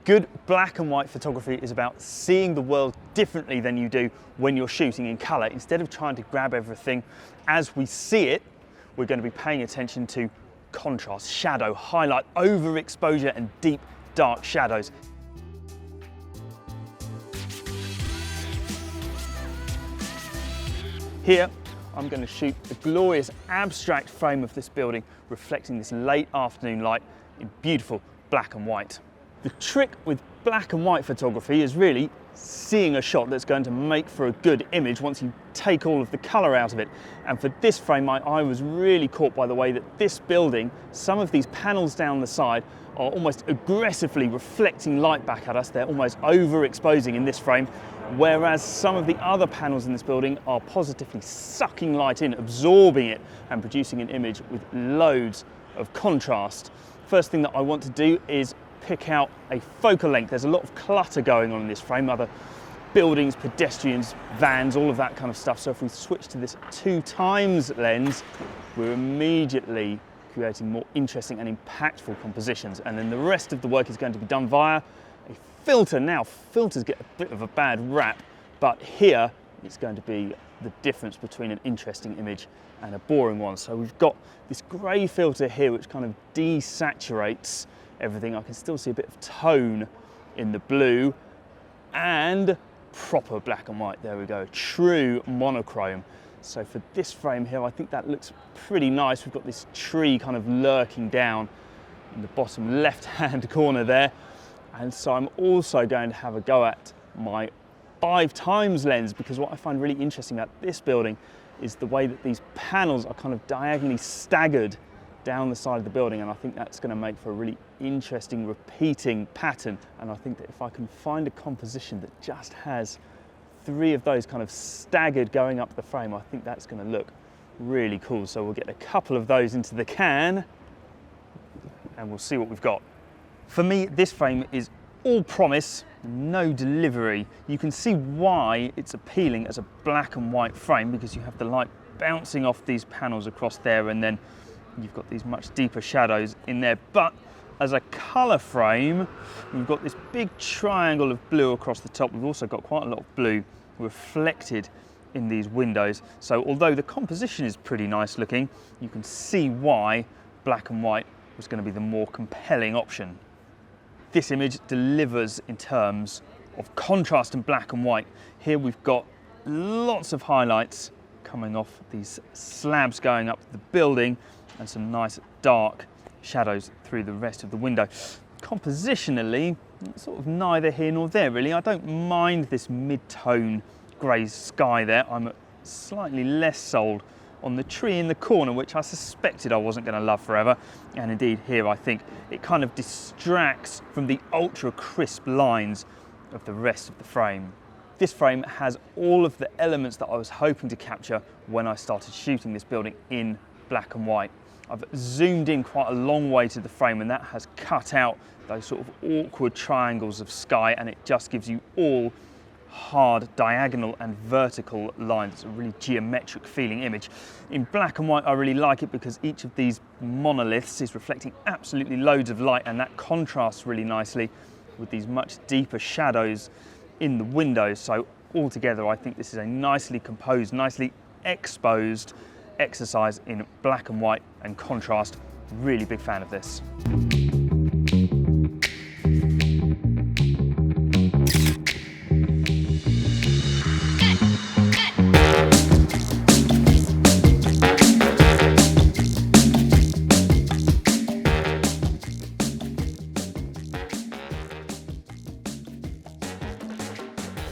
Good black and white photography is about seeing the world differently than you do when you're shooting in colour. Instead of trying to grab everything as we see it, we're going to be paying attention to contrast, shadow, highlight, overexposure and deep dark shadows. Here, I'm going to shoot a glorious abstract frame of this building reflecting this late afternoon light in beautiful black and white. The trick with black and white photography is really seeing a shot that's going to make for a good image once you take all of the colour out of it. And for this frame, my eye was really caught by the way that this building, some of these panels down the side are almost aggressively reflecting light back at us. They're almost overexposing in this frame, whereas some of the other panels in this building are positively sucking light in, absorbing it and producing an image with loads of contrast. First thing that I want to do is pick out a focal length. There's a lot of clutter going on in this frame, other buildings, pedestrians, vans, all of that kind of stuff. So if we switch to this 2x lens, we're immediately creating more interesting and impactful compositions. And then the rest of the work is going to be done via a filter. Now, filters get a bit of a bad rap, but here it's going to be the difference between an interesting image and a boring one. So we've got this grey filter here which kind of desaturates everything. I can still see a bit of tone in the blue and proper black and white. There we go, true monochrome. So for this frame here, I think that looks pretty nice. We've got this tree kind of lurking down in the bottom left-hand corner there. And so I'm also going to have a go at my 5x lens, because what I find really interesting about this building is the way that these panels are kind of diagonally staggered down the side of the building, and I think that's going to make for a really interesting repeating pattern. And I think that if I can find a composition that just has 3 of those kind of staggered going up the frame, I think that's going to look really cool. So we'll get a couple of those into the can and we'll see what we've got. For me, this frame is all promise, no delivery. You can see why it's appealing as a black and white frame, because you have the light bouncing off these panels across there, and then you've got these much deeper shadows in there. But as a colour frame, we've got this big triangle of blue across the top. We've also got quite a lot of blue reflected in these windows. So although the composition is pretty nice looking, you can see why black and white was going to be the more compelling option. This image delivers in terms of contrast and black and white. Here we've got lots of highlights coming off these slabs going up the building and some nice dark shadows through the rest of the window. Compositionally, sort of neither here nor there really. I don't mind this mid-tone grey sky there. I'm slightly less sold on the tree in the corner, which I suspected I wasn't going to love forever. And indeed here I think it kind of distracts from the ultra crisp lines of the rest of the frame. This frame has all of the elements that I was hoping to capture when I started shooting this building in black and white. I've zoomed in quite a long way to the frame, and that has cut out those sort of awkward triangles of sky, and it just gives you all hard diagonal and vertical lines. It's a really geometric feeling image. In black and white I really like it because each of these monoliths is reflecting absolutely loads of light, and that contrasts really nicely with these much deeper shadows in the windows. So altogether I think this is a nicely composed, nicely exposed exercise in black and white and contrast. Really big fan of this.